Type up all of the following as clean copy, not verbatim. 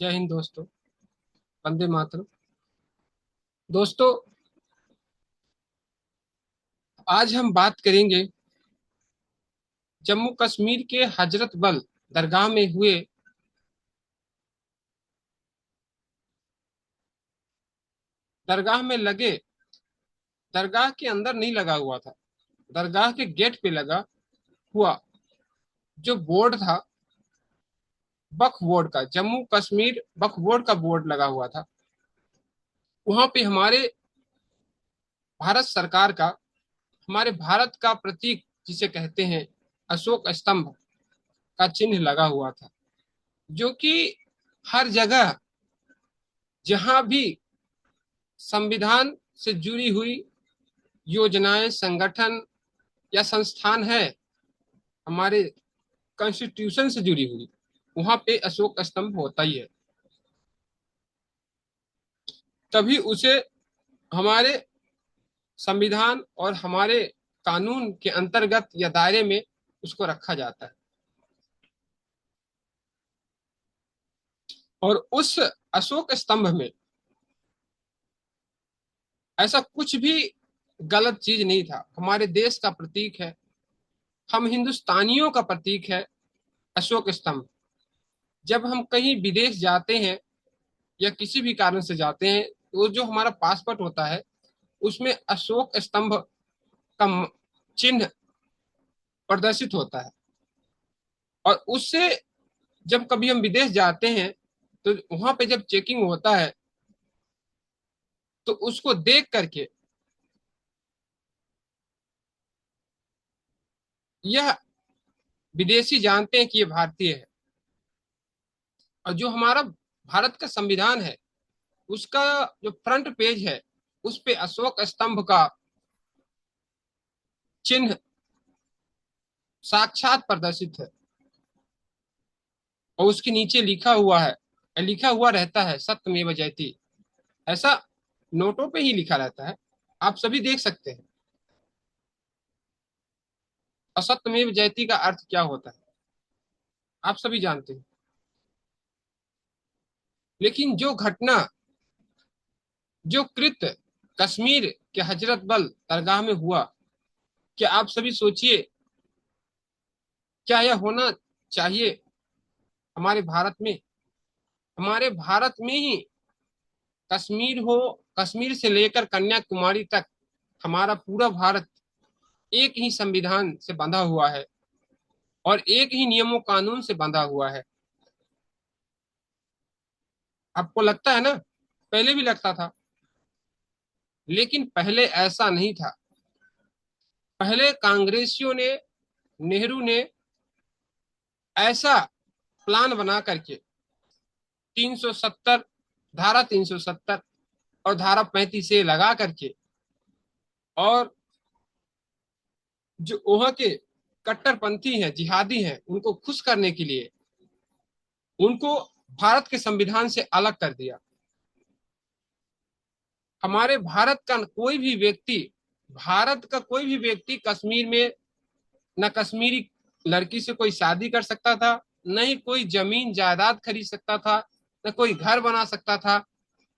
जय हिंद दोस्तों। वंदे मातरम। दोस्तों, आज हम बात करेंगे जम्मू कश्मीर के हजरत बल दरगाह में हुए दरगाह में लगे दरगाह के अंदर नहीं लगा हुआ था, दरगाह के गेट पे लगा हुआ जो बोर्ड था, वक्फ बोर्ड का, जम्मू कश्मीर वक्फ बोर्ड का बोर्ड लगा हुआ था। वहां पे हमारे भारत सरकार का, हमारे भारत का प्रतीक जिसे कहते हैं अशोक स्तंभ का चिन्ह लगा हुआ था, जो कि हर जगह जहां भी संविधान से जुड़ी हुई योजनाएं, संगठन या संस्थान है, हमारे कॉन्स्टिट्यूशन से जुड़ी हुई, वहां पे अशोक स्तंभ होता ही है। तभी उसे हमारे संविधान और हमारे कानून के अंतर्गत या दायरे में उसको रखा जाता है। और उस अशोक स्तंभ में ऐसा कुछ भी गलत चीज नहीं था। हमारे देश का प्रतीक है, हम हिंदुस्तानियों का प्रतीक है अशोक स्तंभ। जब हम कहीं विदेश जाते हैं या किसी भी कारण से जाते हैं, तो जो हमारा पासपोर्ट होता है उसमें अशोक स्तंभ का चिन्ह प्रदर्शित होता है। और उससे जब कभी हम विदेश जाते हैं तो वहां पे जब चेकिंग होता है तो उसको देख करके यह विदेशी जानते हैं कि ये भारतीय है। और जो हमारा भारत का संविधान है उसका जो फ्रंट पेज है उस पे अशोक स्तंभ का चिन्ह साक्षात प्रदर्शित है। और उसके नीचे लिखा हुआ रहता है सत्यमेव जयते। ऐसा नोटों पे ही लिखा रहता है, आप सभी देख सकते हैं। असत्यमेव जयते का अर्थ क्या होता है आप सभी जानते हैं। लेकिन जो घटना, जो कृत्य कश्मीर के हजरत बल दरगाह में हुआ, क्या आप सभी सोचिए, क्या यह होना चाहिए हमारे भारत में? हमारे भारत में ही कश्मीर हो, कश्मीर से लेकर कन्याकुमारी तक हमारा पूरा भारत एक ही संविधान से बंधा हुआ है और एक ही नियमों कानून से बंधा हुआ है। आपको लगता है ना, पहले भी लगता था, लेकिन पहले ऐसा नहीं था। पहले कांग्रेसियों ने, नेहरू ने ऐसा प्लान बना करके 370, धारा 370 और धारा 35 से लगा करके, और जो वहां के कट्टरपंथी हैं, जिहादी हैं, उनको खुश करने के लिए उनको भारत के संविधान से अलग कर दिया। हमारे भारत का कोई भी व्यक्ति कश्मीर में न कश्मीरी लड़की से कोई शादी कर सकता था, न ही कोई जमीन जायदाद खरीद सकता था, न कोई घर बना सकता था।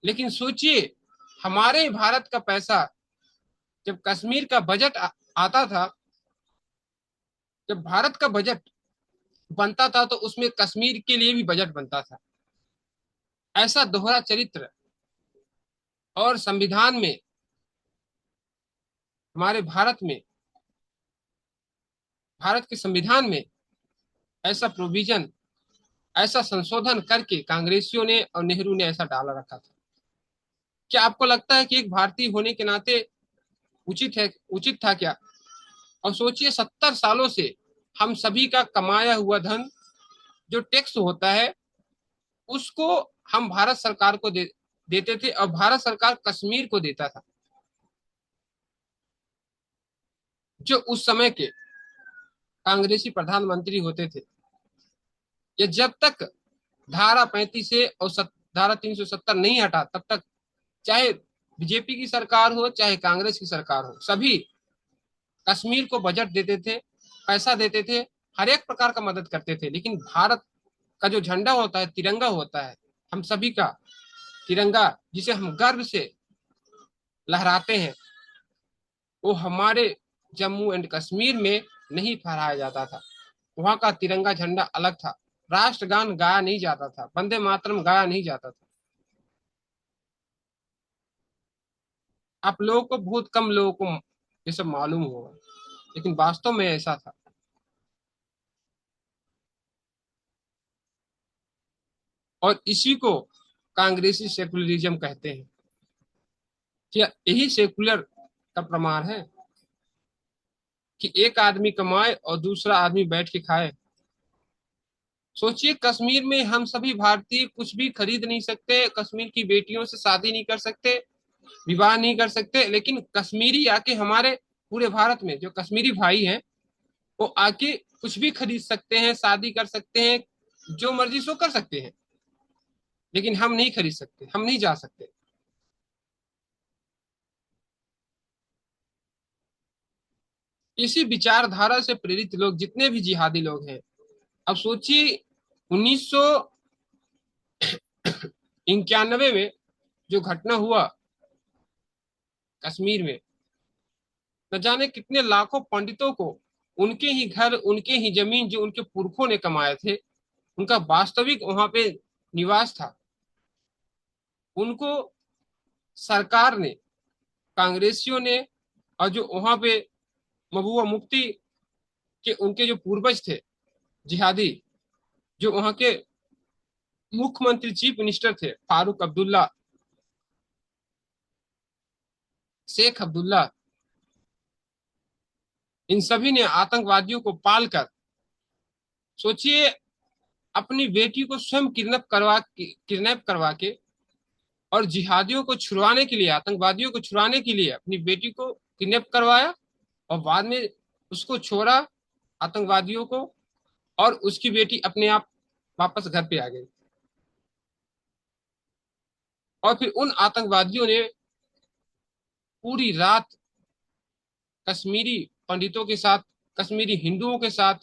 लेकिन सोचिए, हमारे भारत का पैसा जब कश्मीर का बजट आता था, जब भारत का बजट बनता था तो उसमें कश्मीर के लिए भी बजट बनता था। ऐसा दोहरा चरित्र और संविधान में, हमारे भारत के संविधान में ऐसा प्रोविजन, ऐसा संशोधन करके कांग्रेसियों ने और नेहरू ने ऐसा डाला रखा था। क्या आपको लगता है कि एक भारतीय होने के नाते उचित था क्या? और सोचिए, 70 सालों से हम सभी का कमाया हुआ धन, जो टैक्स होता है, उसको हम भारत सरकार को देते थे और भारत सरकार कश्मीर को देता था। जो उस समय के कांग्रेसी प्रधानमंत्री होते थे, ये जब तक धारा 35 से और धारा 370 नहीं हटा, तब तक चाहे बीजेपी की सरकार हो चाहे कांग्रेस की सरकार हो, सभी कश्मीर को बजट देते थे, पैसा देते थे, हर एक प्रकार का मदद करते थे। लेकिन भारत का जो झंडा होता है, तिरंगा होता है, हम सभी का तिरंगा, जिसे हम गर्व से लहराते हैं, वो हमारे जम्मू एंड कश्मीर में नहीं फहराया जाता था। वहां का तिरंगा झंडा अलग था। राष्ट्रगान गाया नहीं जाता था, वंदे मातरम गाया नहीं जाता था। आप लोगों को, बहुत कम लोगों को ये सब मालूम होगा, लेकिन वास्तव में ऐसा था। और इसी को कांग्रेसी सेकुलरिज्म कहते हैं। क्या यही सेकुलर का प्रमाण है कि एक आदमी कमाए और दूसरा आदमी बैठ के खाए? सोचिए, कश्मीर में हम सभी भारतीय कुछ भी खरीद नहीं सकते, कश्मीर की बेटियों से शादी नहीं कर सकते, विवाह नहीं कर सकते, लेकिन कश्मीरी आके हमारे पूरे भारत में जो कश्मीरी भाई हैं, वो आके कुछ भी खरीद सकते हैं, शादी कर सकते हैं, जो मर्जी सो कर सकते हैं। लेकिन हम नहीं खरीद सकते, हम नहीं जा सकते। इसी विचारधारा से प्रेरित लोग, जितने भी जिहादी लोग हैं, अब सोचिए 1991 में जो घटना हुआ कश्मीर में, न जाने कितने लाखों पंडितों को उनके ही घर, उनके ही जमीन जो उनके पुरखों ने कमाए थे, उनका वास्तविक वहां पे निवास था, उनको सरकार ने, कांग्रेसियों ने, और जो वहां पे महबूबा मुफ्ती के उनके जो पूर्वज थे जिहादी, जो वहां के मुख्यमंत्री चीफ मिनिस्टर थे, फारूक अब्दुल्ला, शेख अब्दुल्ला, इन सभी ने आतंकवादियों को पालकर, सोचिए, अपनी बेटी को स्वयं किडनैप करवा के और जिहादियों को छुड़वाने के लिए, आतंकवादियों को छुड़वाने के लिए अपनी बेटी को किडनैप करवाया, और बाद में उसको छोड़ा आतंकवादियों को, और उसकी बेटी अपने आप वापस घर पे आ गई। और फिर उन आतंकवादियों ने पूरी रात कश्मीरी पंडितों के साथ, कश्मीरी हिंदुओं के साथ,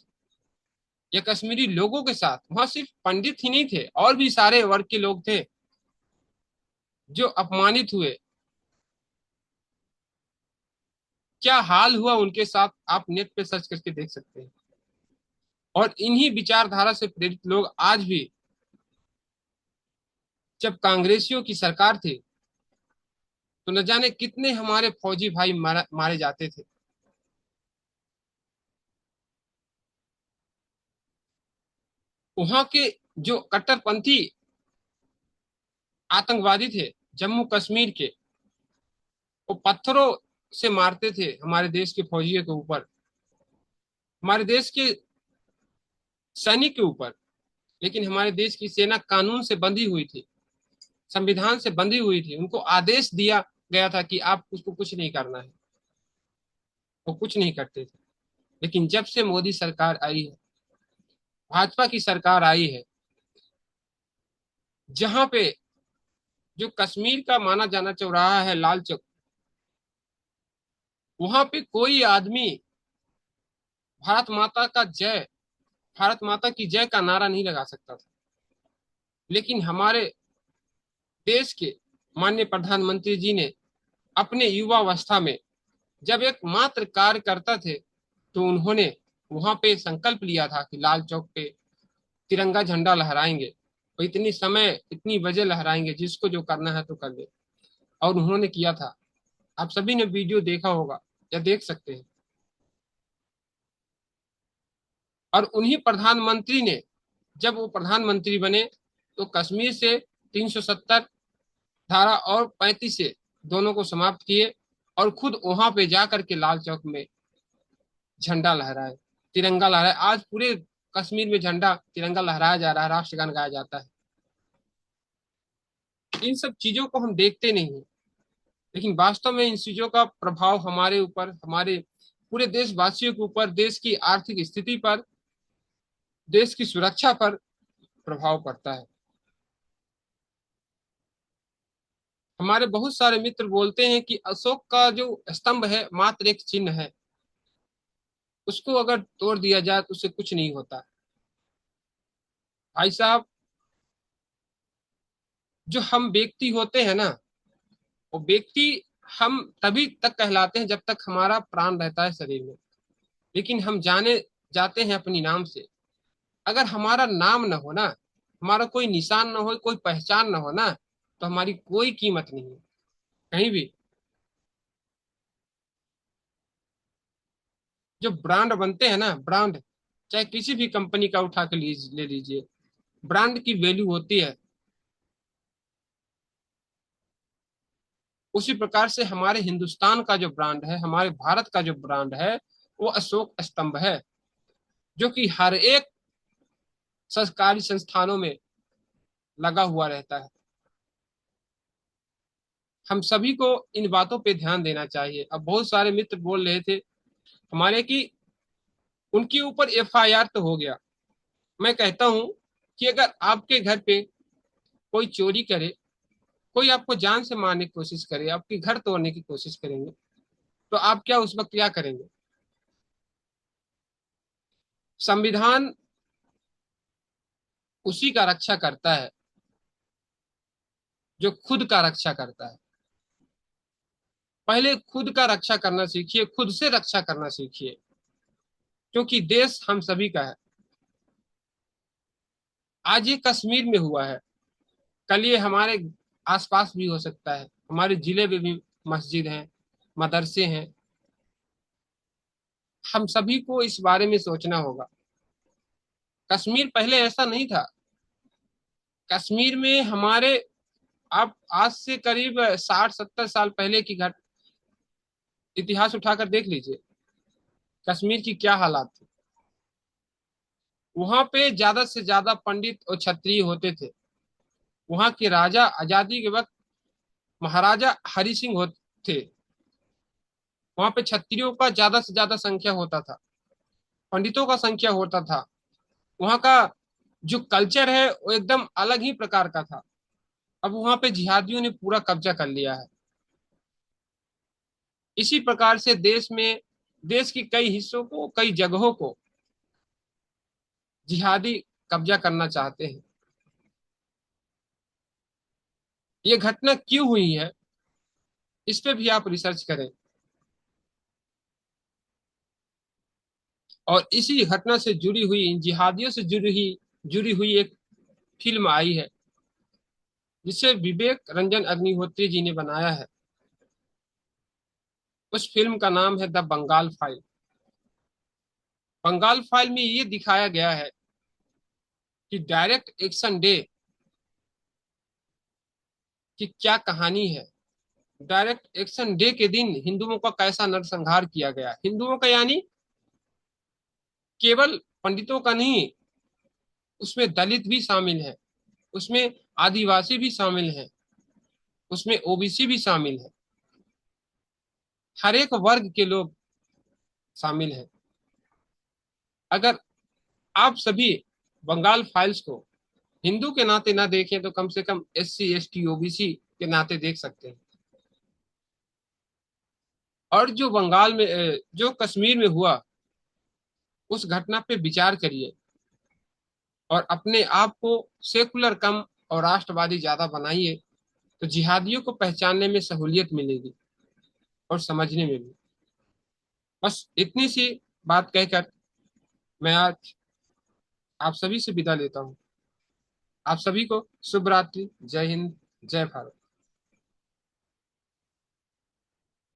या कश्मीरी लोगों के साथ, वहां सिर्फ पंडित ही नहीं थे, और भी सारे वर्ग के लोग थे जो अपमानित हुए। क्या हाल हुआ उनके साथ, आप नेट पे सर्च करके देख सकते हैं। और इन्हीं विचारधारा से प्रेरित लोग आज भी, जब कांग्रेसियों की सरकार थी, तो न जाने कितने हमारे फौजी भाई मारे जाते थे। वहां के जो कट्टरपंथी आतंकवादी थे जम्मू कश्मीर के, वो पत्थरों से मारते थे हमारे देश के फौजियों के ऊपर, हमारे देश के सैनिक के ऊपर। लेकिन हमारे देश की सेना कानून से बंधी हुई थी, संविधान से बंधी हुई थी, उनको आदेश दिया गया था कि आप उसको कुछ नहीं करना है, वो कुछ नहीं करते थे। लेकिन जब से मोदी सरकार आई है, भाजपा की सरकार आई है, जहां पे जो कश्मीर का माना जाना चौराहा है लाल चौक, वहां पे कोई आदमी भारत माता का जय, भारत माता की जय का नारा नहीं लगा सकता था। लेकिन हमारे देश के माननीय प्रधानमंत्री जी ने अपने युवावस्था में, जब एक मात्र कार्यकर्ता थे, तो उन्होंने वहां पे संकल्प लिया था कि लाल चौक पे तिरंगा झंडा लहराएंगे, और इतनी समय इतनी बजे लहराएंगे, जिसको जो करना है तो कर ले। और उन्होंने किया था। आप सभी ने वीडियो देखा होगा या देख सकते हैं। और उन्हीं प्रधानमंत्री ने, जब वो प्रधानमंत्री बने, तो कश्मीर से 370 धारा और 35 से दोनों को समाप्त किए, और खुद वहां पे जाकर के लाल चौक में झंडा लहराए, तिरंगा लहराए। आज पूरे कश्मीर में झंडा तिरंगा लहराया जा रहा है, राष्ट्रगान गाया जाता है। इन सब चीजों को हम देखते नहीं हैं, लेकिन वास्तव में इन चीजों का प्रभाव हमारे ऊपर, हमारे पूरे देशवासियों के ऊपर, देश की आर्थिक स्थिति पर, देश की सुरक्षा पर प्रभाव पड़ता है। हमारे बहुत सारे मित्र बोलते हैं कि अशोक का जो स्तंभ है मात्र एक चिन्ह है, उसको अगर तोड़ दिया जाए तो उससे कुछ नहीं होता। भाई साहब, जो हम व्यक्ति होते हैं ना, वो व्यक्ति हम तभी तक कहलाते हैं जब तक हमारा प्राण रहता है शरीर में। लेकिन हम जाने जाते हैं अपनी नाम से। अगर हमारा नाम न हो ना, हमारा कोई निशान न हो, कोई पहचान न हो ना, तो हमारी कोई कीमत नहीं है कहीं भी। जो ब्रांड बनते हैं ना, ब्रांड, चाहे किसी भी कंपनी का उठा के ले लीजिए, ब्रांड की वैल्यू होती है। उसी प्रकार से हमारे हिंदुस्तान का जो ब्रांड है, हमारे भारत का जो ब्रांड है, वो अशोक स्तंभ है, जो कि हर एक सरकारी संस्थानों में लगा हुआ रहता है। हम सभी को इन बातों पे ध्यान देना चाहिए। अब बहुत सारे मित्र बोल रहे थे हमारे कि उनके ऊपर एफआईआर तो हो गया। मैं कहता हूं कि अगर आपके घर पे कोई चोरी करे, कोई आपको जान से मारने की कोशिश करे, आपके घर तोड़ने की कोशिश करेंगे, तो आप क्या उस वक्त क्या करेंगे? संविधान उसी का रक्षा करता है जो खुद का रक्षा करता है। पहले खुद का रक्षा करना सीखिए, खुद से रक्षा करना सीखिए, क्योंकि देश हम सभी का है। आज ये कश्मीर में हुआ है, कल ये हमारे आसपास भी हो सकता है, हमारे जिले में भी मस्जिद हैं, मदरसे हैं। हम सभी को इस बारे में सोचना होगा। कश्मीर पहले ऐसा नहीं था। कश्मीर में हमारे, आप आज से करीब 60-70 साल पहले की घट इतिहास उठाकर देख लीजिए, कश्मीर की क्या हालात थी। वहां पे ज्यादा से ज्यादा पंडित और क्षत्रिय होते थे। वहां के राजा आजादी के वक्त महाराजा हरि सिंह होते थे। वहां पे क्षत्रियों का ज्यादा से ज्यादा संख्या होता था, पंडितों का संख्या होता था। वहां का जो कल्चर है वो एकदम अलग ही प्रकार का था। अब वहां पे जिहादियों ने पूरा कब्जा कर लिया है। इसी प्रकार से देश में, देश की कई हिस्सों को, कई जगहों को जिहादी कब्जा करना चाहते हैं। ये घटना क्यों हुई है, इस पे भी आप रिसर्च करें। और इसी घटना से जुड़ी हुई, इन जिहादियों से जुड़ी हुई एक फिल्म आई है, जिसे विवेक रंजन अग्निहोत्री जी ने बनाया है। उस फिल्म का नाम है the Bengal file. Bengal file में ये दिखाया गया है कि डायरेक्ट एक्शन डे की क्या कहानी है। डायरेक्ट एक्शन डे के दिन हिंदुओं का कैसा नरसंहार किया गया। हिंदुओं का यानी केवल पंडितों का नहीं, उसमें दलित भी शामिल है, उसमें आदिवासी भी शामिल है, उसमें ओबीसी भी शामिल है। हर एक वर्ग के लोग शामिल हैं। अगर आप सभी बंगाल फाइल्स को हिंदू के नाते ना देखें तो कम से कम SC ST OBC के नाते देख सकते हैं। और जो बंगाल में जो कश्मीर में हुआ, उस घटना पे विचार करिए और अपने आप को सेकुलर कम और राष्ट्रवादी ज्यादा बनाइए, तो जिहादियों को पहचानने में सहूलियत मिलेगी और समझने में भी। बस इतनी सी बात कहकर मैं आज आप सभी से विदा लेता हूँ। आप सभी को शुभ रात्रि। जय हिंद, जय भारत।